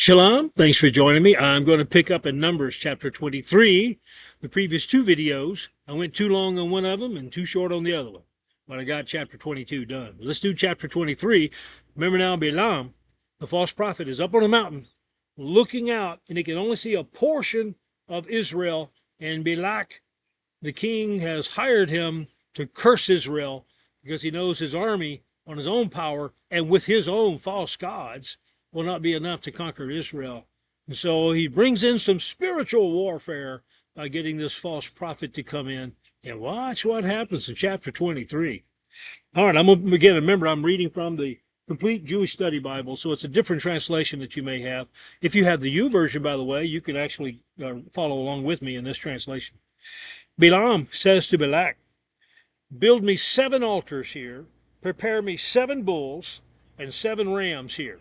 Shalom. Thanks for joining me. I'm going to pick up in Numbers chapter 23. The previous two videos, I went too long on one of them and too short on the other one. But I got chapter 22 done. Let's do chapter 23. Remember now, Balaam, the false prophet, is up on a mountain looking out, and he can only see a portion of Israel. And Balak, the king, has hired him to curse Israel because he knows his army on his own power and with his own false gods will not be enough to conquer Israel. And so he brings in some spiritual warfare by getting this false prophet to come in. And watch what happens in chapter 23. All right, I'm going to begin. Remember, I'm reading from the Complete Jewish Study Bible, so it's a different translation that you may have. If you have the U version, by the way, you can actually follow along with me in this translation. Balaam says to Balak, "Build me 7 altars here, prepare me 7 bulls and 7 rams here."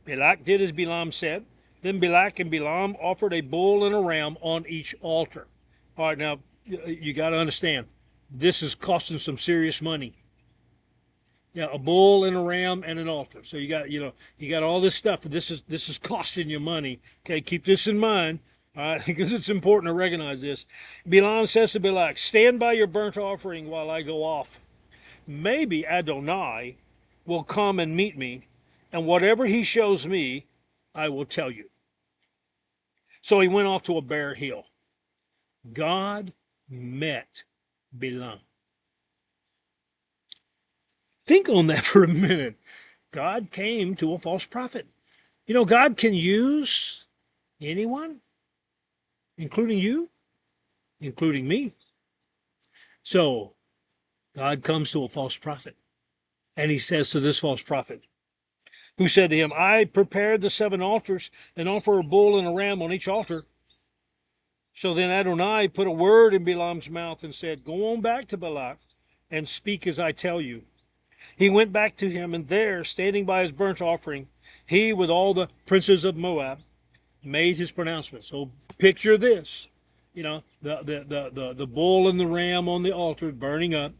Balak did as Balaam said. Then Balak and Balaam offered a bull and a ram on each altar. All right, now, you got to understand, this is costing some serious money. Yeah, a bull and a ram and an altar. So you got all this stuff. This is costing you money. Okay, keep this in mind, all right, because it's important to recognize this. Balaam says to Balak, "Stand by your burnt offering while I go off. Maybe Adonai will come and meet me, and whatever he shows me, I will tell you." So he went off to a bare hill. God met Balaam. Think on that for a minute. God came to a false prophet. You know, God can use anyone, including you, including me. So God comes to a false prophet, and he says to this false prophet, who said to him, "I prepared the 7 altars and offer a bull and a ram on each altar." So then Adonai put a word in Balaam's mouth and said, "Go on back to Balak and speak as I tell you." He went back to him, and there, standing by his burnt offering, he with all the princes of Moab made his pronouncement. So picture this, the bull and the ram on the altar burning up.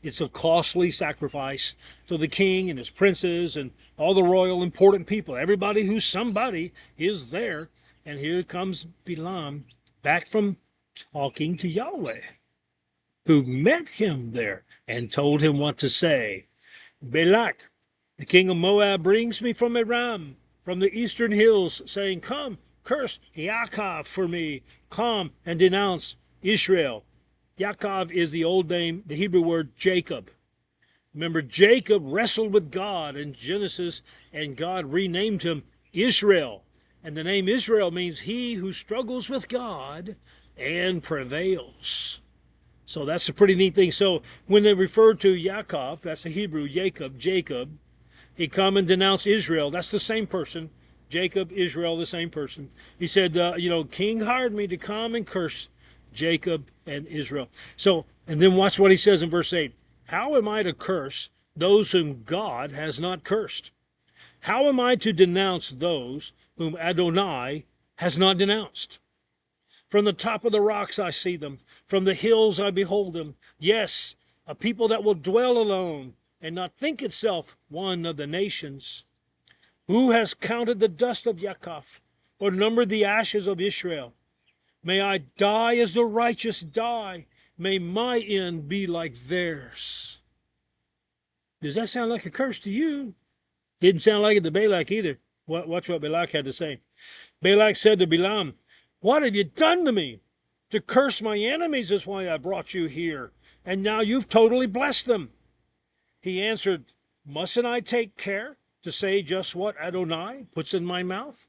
It's a costly sacrifice. So the king and his princes and all the royal important people, everybody who's somebody is there. And here comes Balaam back from talking to Yahweh, who met him there and told him what to say. "Balak, the king of Moab, brings me from Aram, from the eastern hills, saying, 'Come, curse Yaakov for me. Come and denounce Israel.'" Yaakov is the old name, the Hebrew word Jacob. Remember, Jacob wrestled with God in Genesis, and God renamed him Israel. And the name Israel means he who struggles with God and prevails. So that's a pretty neat thing. So when they refer to Yaakov, that's the Hebrew Jacob, he come and denounce Israel. That's the same person. Jacob, Israel, the same person. He said, "King hired me to come and curse Jacob and Israel." So, and then watch what he says in verse 8. "How am I to curse those whom God has not cursed? How am I to denounce those whom Adonai has not denounced? From the top of the rocks I see them. From the hills I behold them. Yes, a people that will dwell alone and not think itself one of the nations. Who has counted the dust of Yaakov or numbered the ashes of Israel? May I die as the righteous die. May my end be like theirs." Does that sound like a curse to you? Didn't sound like it to Balak either. Watch what Balak had to say. Balak said to Balaam, "What have you done to me? To curse my enemies is why I brought you here, and now you've totally blessed them." He answered, "Mustn't I take care to say just what Adonai puts in my mouth?"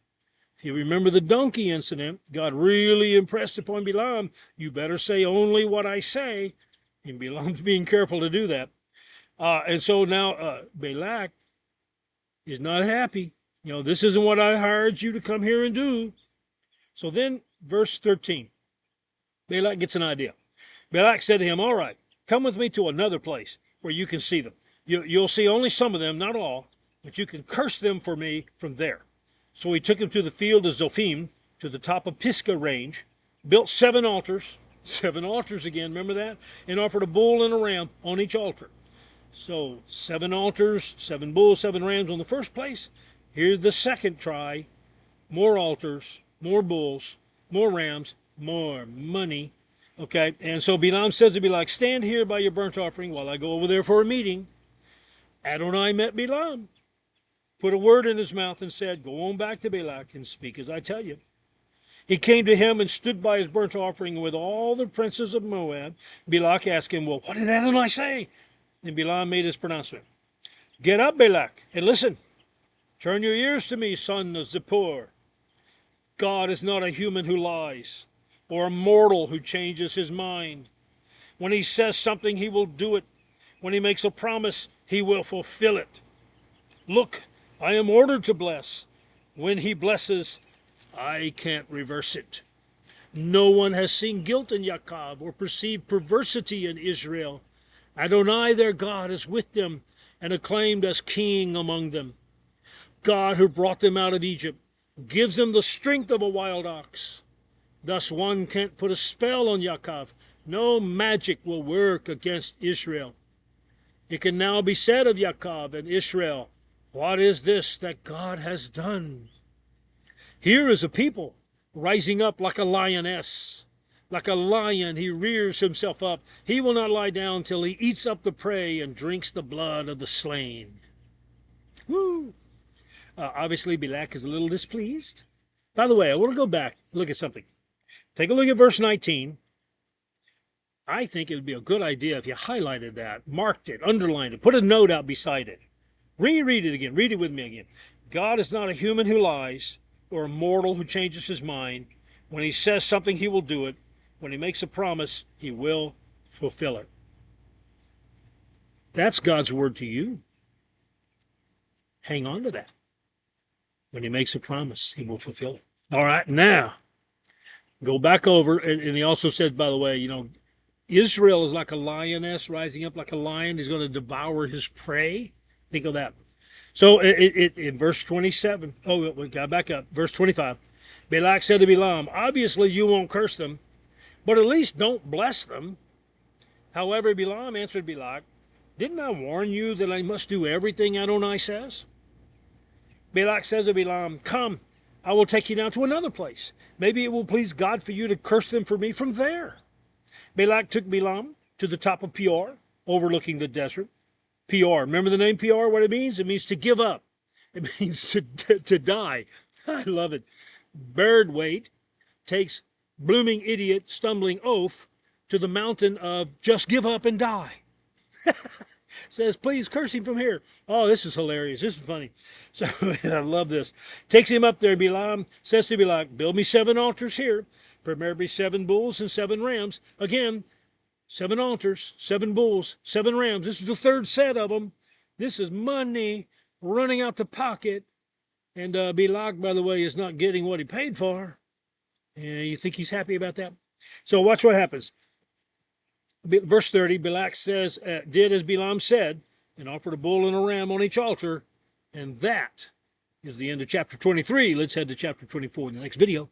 If you remember the donkey incident, God really impressed upon Balaam, "You better say only what I say." And Balaam's being careful to do that. And so now Balak is not happy. This isn't what I hired you to come here and do. So then, verse 13, Balak gets an idea. Balak said to him, "All right, come with me to another place where you can see them. You'll see only some of them, not all, but you can curse them for me from there." So he took him to the field of Zophim, to the top of Pisgah range, built 7 altars again, remember that? And offered a bull and a ram on each altar. So 7 altars, 7 bulls, 7 rams on the first place. Here's the second try. more altars, more bulls, more rams, more money. Okay, and so Balaam says to Balak, stand here by your burnt offering while I go over there for a meeting. Adonai met Balaam, put a word in his mouth and said, go on back to Balak and speak as I tell you. He came to him and stood by his burnt offering with all the princes of Moab. Balak asked him, well, what did Adonai say? And Balaam made his pronouncement. Get up, Balak, and listen. Turn your ears to me, son of Zippor. God is not a human who lies, or a mortal who changes his mind. When he says something, he will do it. When he makes a promise, he will fulfill it. Look, I am ordered to bless. When he blesses, I can't reverse it. No one has seen guilt in Yaakov or perceived perversity in Israel. Adonai, their God, is with them and acclaimed as king among them. God, who brought them out of Egypt, gives them the strength of a wild ox. Thus one can't put a spell on Yaakov. No magic will work against Israel. It can now be said of Yaakov and Israel, what is this that God has done? Here is a people rising up like a lioness. Like a lion, he rears himself up. He will not lie down till he eats up the prey and drinks the blood of the slain. Woo! Obviously, Balak is a little displeased. By the way, I want to go back and look at something. Take a look at verse 19. I think it would be a good idea if you highlighted that, marked it, underlined it, put a note out beside it. Reread it again. Read it with me again. God is not a human who lies or a mortal who changes his mind. When he says something, he will do it. When he makes a promise, he will fulfill it. That's God's word to you. Hang on to that. When he makes a promise, he will fulfill it. All right, now, go back over, and he also said, by the way, Israel is like a lioness rising up like a lion. He's going to devour his prey. Think of that. So in verse 27, we got back up, verse 25, Balak said to Balaam, obviously you won't curse them, but at least don't bless them. However, Balaam answered Balak, didn't I warn you that I must do everything Adonai says? Balak says to Balaam, come, I will take you now to another place. Maybe it will please God for you to curse them for me from there. Balak took Balaam to the top of Peor, overlooking the desert. Peor, remember the name Peor, what it means? It means to give up. It means to die. I love it. Bird weight takes blooming idiot, stumbling oaf to the mountain of just give up and die. Says, please curse him from here. Oh, this is hilarious. This is funny. So I love this. Takes him up there. Balaam says to Balak, build me 7 altars here. Prepare me 7 bulls and 7 rams. Again, 7 altars, 7 bulls, 7 rams. This is the 3rd set of them. This is money running out the pocket. And Balak, by the way, is not getting what he paid for. And you think he's happy about that? So watch what happens. Verse 30, Balak says, did as Balaam said, and offered a bull and a ram on each altar. And that is the end of chapter 23. Let's head to chapter 24 in the next video.